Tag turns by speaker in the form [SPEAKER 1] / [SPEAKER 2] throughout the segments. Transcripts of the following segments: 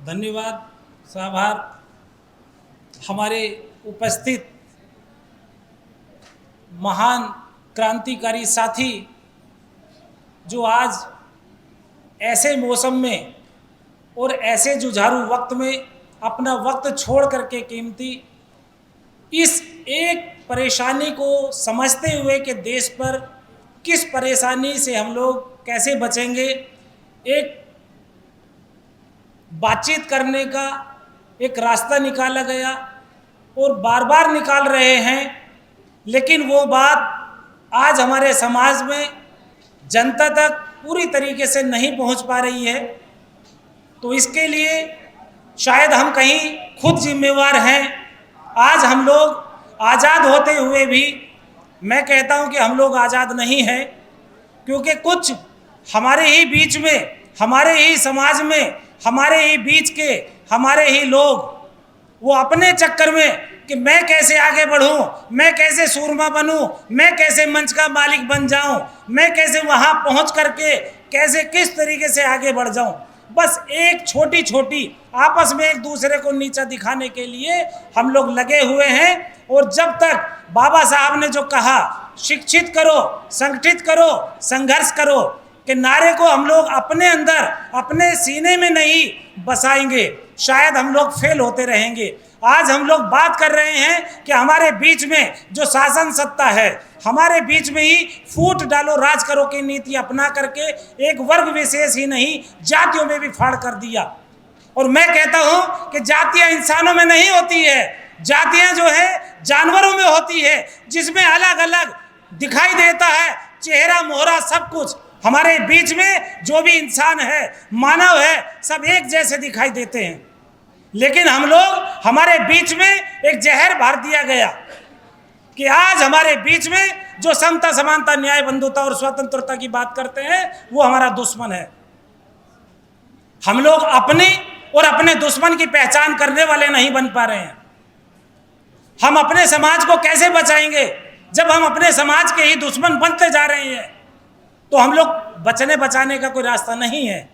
[SPEAKER 1] धन्यवाद साभार। हमारे उपस्थित महान क्रांतिकारी साथी जो आज ऐसे मौसम में और ऐसे जुझारू वक्त में अपना वक्त छोड़ करके कीमती इस एक परेशानी को समझते हुए कि देश पर किस परेशानी से हम लोग कैसे बचेंगे, एक बातचीत करने का एक रास्ता निकाला गया और बार बार निकाल रहे हैं, लेकिन वो बात आज हमारे समाज में जनता तक पूरी तरीके से नहीं पहुंच पा रही है। तो इसके लिए शायद हम कहीं खुद जिम्मेवार हैं। आज हम लोग आज़ाद होते हुए भी मैं कहता हूं कि हम लोग आज़ाद नहीं हैं, क्योंकि कुछ हमारे ही बीच में, हमारे ही समाज में, हमारे ही बीच के हमारे ही लोग वो अपने चक्कर में कि मैं कैसे आगे बढ़ूं, मैं कैसे सूरमा बनूं, मैं कैसे मंच का मालिक बन जाऊं, मैं कैसे वहां पहुंच करके कैसे किस तरीके से आगे बढ़ जाऊं, बस एक छोटी छोटी आपस में एक दूसरे को नीचा दिखाने के लिए हम लोग लगे हुए हैं। और जब तक बाबा साहब ने जो कहा शिक्षित करो, संगठित करो, संघर्ष करो के नारे को हम लोग अपने अंदर अपने सीने में नहीं बसाएंगे, शायद हम लोग फेल होते रहेंगे। आज हम लोग बात कर रहे हैं कि हमारे बीच में जो शासन सत्ता है, हमारे बीच में ही फूट डालो राज करो की नीति अपना करके एक वर्ग विशेष ही नहीं जातियों में भी फाड़ कर दिया। और मैं कहता हूं कि जातियां इंसानों में नहीं होती है, जातियां जो है जानवरों में होती है, जिसमें अलग अलग दिखाई देता है चेहरा मोहरा सब कुछ। हमारे बीच में जो भी इंसान है, मानव है, सब एक जैसे दिखाई देते हैं, लेकिन हम लोग हमारे बीच में एक जहर भर दिया गया कि आज हमारे बीच में जो समता, समानता, न्याय, बंधुता और स्वतंत्रता की बात करते हैं वो हमारा दुश्मन है। हम लोग अपने और अपने दुश्मन की पहचान करने वाले नहीं बन पा रहे हैं। हम अपने समाज को कैसे बचाएंगे जब हम अपने समाज के ही दुश्मन बनते जा रहे हैं? तो हम लोग बचने बचाने का कोई रास्ता नहीं है।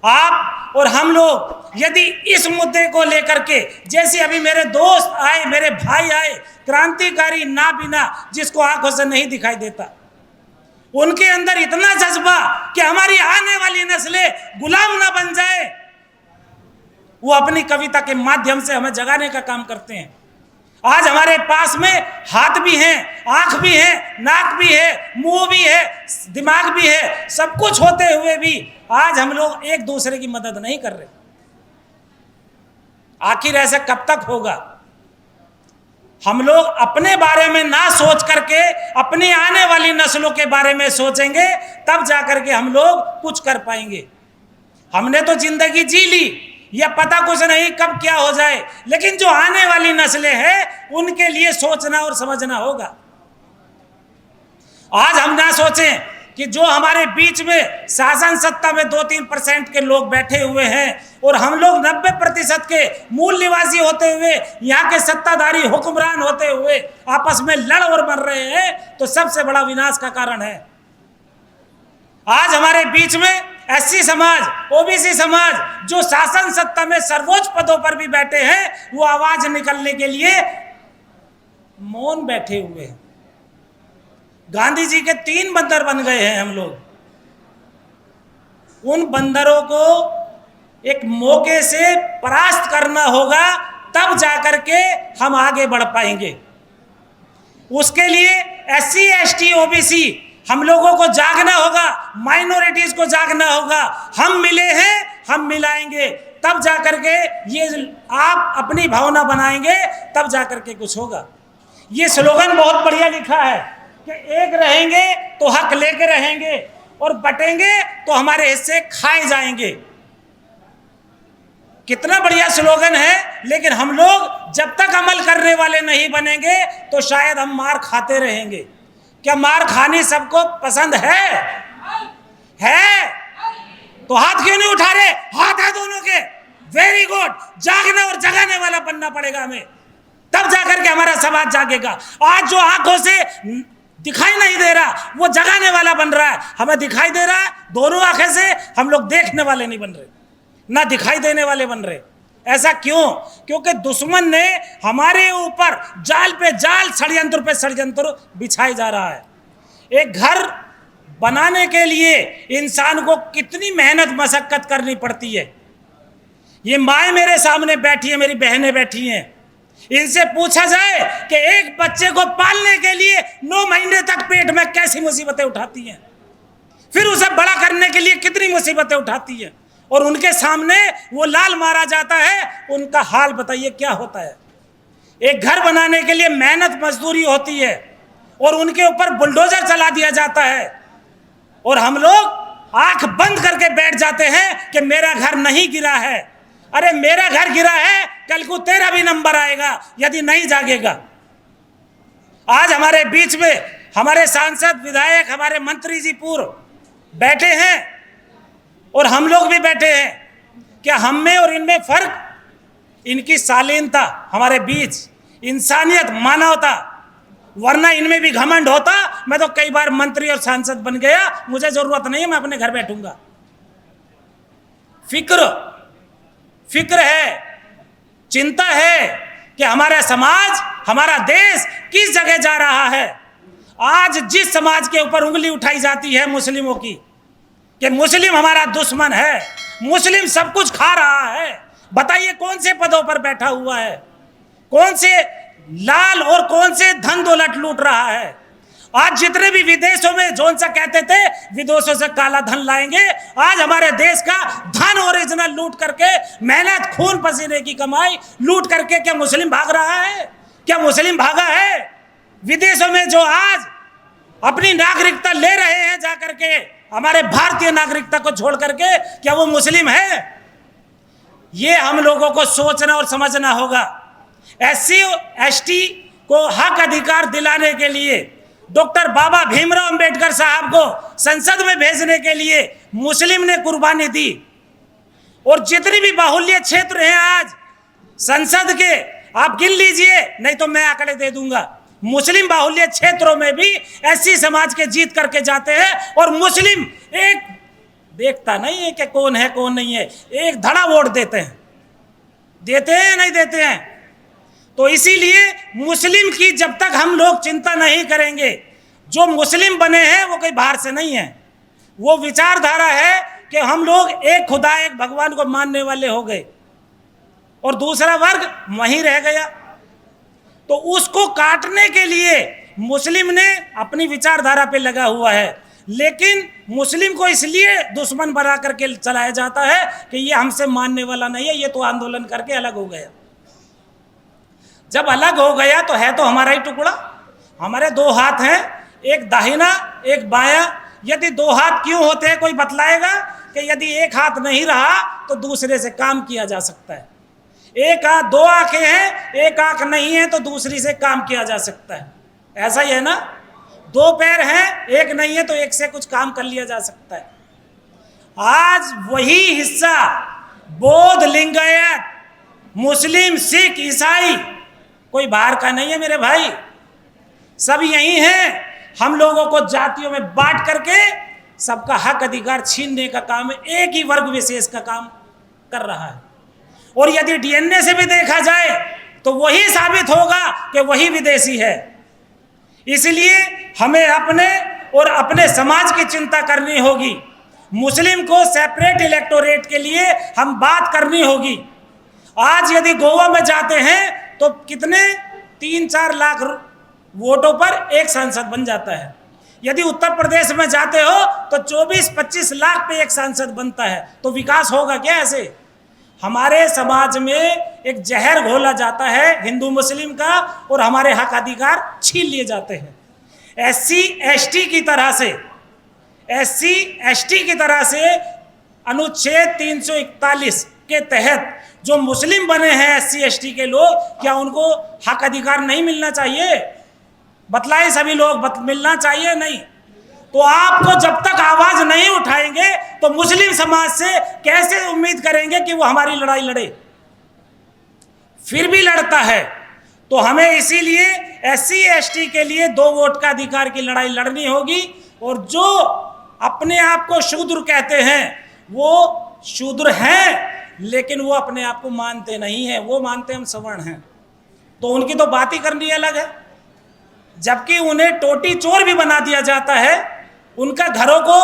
[SPEAKER 1] आप और हम लोग यदि इस मुद्दे को लेकर के, जैसे अभी मेरे दोस्त आए, मेरे भाई आए, क्रांतिकारी ना बिना जिसको आंखों से नहीं दिखाई देता, उनके अंदर इतना जज्बा कि हमारी आने वाली नस्लें गुलाम ना बन जाए, वो अपनी कविता के माध्यम से हमें जगाने का काम करते हैं। आज हमारे पास में हाथ भी हैं, आंख भी है, नाक भी है, मुंह भी है, दिमाग भी है, सब कुछ होते हुए भी आज हम लोग एक दूसरे की मदद नहीं कर रहे। आखिर ऐसा कब तक होगा? हम लोग अपने बारे में ना सोच करके अपनी आने वाली नस्लों के बारे में सोचेंगे, तब जाकर के हम लोग कुछ कर पाएंगे। हमने तो जिंदगी जी ली, या पता कुछ नहीं कब क्या हो जाए, लेकिन जो आने वाली नस्लें हैं उनके लिए सोचना और समझना होगा। आज हम ना सोचें कि जो हमारे बीच में शासन सत्ता में 2-3% के लोग बैठे हुए हैं और हम लोग 90% के मूल निवासी होते हुए, यहाँ के सत्ताधारी हुक्मरान होते हुए आपस में लड़ और मर रहे हैं, तो सबसे बड़ा विनाश का कारण है। आज हमारे बीच में एससी समाज, ओबीसी समाज जो शासन सत्ता में सर्वोच्च पदों पर भी बैठे हैं, वो आवाज निकलने के लिए मौन बैठे हुए हैं। गांधी जी के 3 बंदर बन गए हैं हम लोग। उन बंदरों को एक मौके से परास्त करना होगा, तब जाकर के हम आगे बढ़ पाएंगे। उसके लिए एससी, एसटी, ओबीसी हम लोगों को जागना होगा, माइनॉरिटीज को जागना होगा। हम मिले हैं, हम मिलाएंगे, तब जाकर के ये आप अपनी भावना बनाएंगे, तब जाकर के कुछ होगा। ये स्लोगन बहुत बढ़िया लिखा है कि एक रहेंगे तो हक लेके रहेंगे और बटेंगे तो हमारे हिस्से खाए जाएंगे। कितना बढ़िया स्लोगन है, लेकिन हम लोग जब तक अमल करने वाले नहीं बनेंगे तो शायद हम मार खाते रहेंगे। क्या मार खानी सबको पसंद है? तो हाथ क्यों नहीं उठा रहे? हाथ है दोनों के। Very good. जागने और जगाने वाला बनना पड़ेगा हमें, तब जाकर के हमारा समाज जागेगा। आज जो आंखों से दिखाई नहीं दे रहा वो जगाने वाला बन रहा है, हमें दिखाई दे रहा है, दोनों आंखें से हम लोग देखने वाले नहीं बन रहे। ना दिखाई देने वाले बन रहे। ऐसा क्यों? क्योंकि दुश्मन ने हमारे ऊपर जाल पे जाल, षड्यंत्र पे षड्यंत्र बिछाए जा रहा है। एक घर बनाने के लिए इंसान को कितनी मेहनत मशक्कत करनी पड़ती है। ये माएँ मेरे सामने बैठी है, मेरी बहनें बैठी हैं, इनसे पूछा जाए कि एक बच्चे को पालने के लिए 9 महीने तक पेट में कैसी मुसीबतें उठाती हैं, फिर उसे बड़ा करने के लिए कितनी मुसीबतें उठाती हैं, और उनके सामने वो लाल मारा जाता है, उनका हाल बताइए क्या होता है। एक घर बनाने के लिए मेहनत मजदूरी होती है और उनके ऊपर बुलडोजर चला दिया जाता है, और हम लोग आंख बंद करके बैठ जाते हैं कि मेरा घर नहीं गिरा है। अरे मेरा घर गिरा है, कल को तेरा भी नंबर आएगा यदि नहीं जागेगा। आज हमारे बीच में हमारे सांसद, विधायक, हमारे मंत्री जी पूर्व बैठे हैं और हम लोग भी बैठे हैं। क्या हम में और इनमें फर्क? इनकी शालीनता, हमारे बीच इंसानियत, मानवता, वरना इनमें भी घमंड होता। मैं तो कई बार मंत्री और सांसद बन गया, मुझे जरूरत नहीं है, मैं अपने घर बैठूंगा। फिक्र है, चिंता है कि हमारा समाज, हमारा देश किस जगह जा रहा है। आज जिस समाज के ऊपर उंगली उठाई जाती है मुस्लिमों की, कि मुस्लिम हमारा दुश्मन है, मुस्लिम सब कुछ खा रहा है, बताइए कौन से पदों पर बैठा हुआ है, कौन से लाल और कौन से धन दौलत लूट रहा है। आज जितने भी विदेशों में जोन सा कहते थे विदेशों से काला धन लाएंगे, आज हमारे देश का धन ओरिजिनल लूट करके, मेहनत खून पसीने की कमाई लूट करके क्या मुस्लिम भाग रहा है? क्या मुस्लिम भागा है? विदेशों में जो आज अपनी नागरिकता ले रहे हैं जा करके, हमारे भारतीय नागरिकता को छोड़ करके, क्या वो मुस्लिम है? ये हम लोगों को सोचना और समझना होगा। SC ST को हक अधिकार दिलाने के लिए डॉक्टर बाबा भीमराव अंबेडकर साहब को संसद में भेजने के लिए मुस्लिम ने कुर्बानी दी। और जितनी भी बाहुल्य क्षेत्र हैं आज संसद के, आप गिन लीजिए, नहीं तो मैं आंकड़े दे दूंगा। मुस्लिम बाहुल्य क्षेत्रों में भी SC समाज के जीत करके जाते हैं, और मुस्लिम एक देखता नहीं है कि कौन है कौन नहीं है, एक धड़ा वोट देते हैं। देते हैं नहीं देते हैं? तो इसीलिए मुस्लिम की जब तक हम लोग चिंता नहीं करेंगे, जो मुस्लिम बने हैं वो कोई बाहर से नहीं है, वो विचारधारा है कि हम लोग एक खुदा एक भगवान को मानने वाले हो गए और दूसरा वर्ग वहीं रह गया। तो उसको काटने के लिए मुस्लिम ने अपनी विचारधारा पे लगा हुआ है, लेकिन मुस्लिम को इसलिए दुश्मन बना करके चलाया जाता है कि ये हमसे मानने वाला नहीं है, ये तो आंदोलन करके अलग हो गया। जब अलग हो गया तो है तो हमारा ही टुकड़ा। हमारे 2 हाथ हैं, एक दाहिना एक बायां। यदि 2 हाथ क्यों होते हैं, कोई बतलाएगा? कि यदि एक हाथ नहीं रहा तो दूसरे से काम किया जा सकता है। एक हाथ, 2 आंखें हैं, एक आंख नहीं है तो दूसरी से काम किया जा सकता है। ऐसा ही है ना? 2 पैर हैं, एक नहीं है तो एक से कुछ काम कर लिया जा सकता है। आज वही हिस्सा बौद्ध, लिंगायत, मुस्लिम, सिख, ईसाई कोई बाहर का नहीं है मेरे भाई, सब यही हैं। हम लोगों को जातियों में बांट करके सबका हक अधिकार छीनने का काम एक ही वर्ग विशेष का काम कर रहा है। और यदि DNA से भी देखा जाए तो वही साबित होगा कि वही विदेशी है। इसलिए हमें अपने और अपने समाज की चिंता करनी होगी। मुस्लिम को सेपरेट इलेक्टोरेट के लिए हम बात करनी होगी। आज यदि गोवा में जाते हैं तो कितने 3-4 लाख वोटों पर एक सांसद बन जाता है। यदि उत्तर प्रदेश में जाते हो तो 24-25 लाख पे एक सांसद बनता है। तो विकास होगा क्या ऐसे? हमारे समाज में एक जहर घोला जाता है हिंदू मुस्लिम का, और हमारे हक अधिकार छीन लिए जाते हैं। SC ST की तरह से अनुच्छेद 341 के तहत जो मुस्लिम बने हैं SC ST के लोग, क्या उनको हक अधिकार नहीं मिलना चाहिए? बतलाएं सभी लोग, मिलना चाहिए नहीं? तो आपको जब तक आवाज नहीं उठाएंगे तो मुस्लिम समाज से कैसे उम्मीद करेंगे कि वो हमारी लड़ाई लड़े? फिर भी लड़ता है। तो हमें इसीलिए SC ST के लिए 2 वोट का अधिकार की लड़ाई लड़नी होगी। और जो अपने आप को शूद्र कहते हैं वो शूद्र हैं, लेकिन वो अपने आप को मानते नहीं हैं, वो मानते हम सवर्ण हैं। तो उनकी तो बात ही करनी अलग है। जबकि उन्हें टोटी चोर भी बना दिया जाता है, उनका घरों को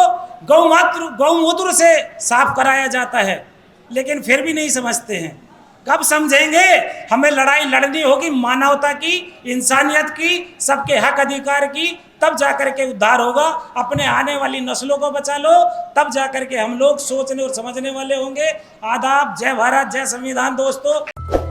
[SPEAKER 1] गौमूत्र से साफ कराया जाता है, लेकिन फिर भी नहीं समझते हैं। कब समझेंगे? हमें लड़ाई लड़नी होगी मानवता की, इंसानियत की, सबके हक अधिकार की, तब जाकर के उद्धार होगा। अपने आने वाली नस्लों को बचा लो, तब जाकर के हम लोग सोचने और समझने वाले होंगे। आदाब, जय भारत, जय संविधान दोस्तों।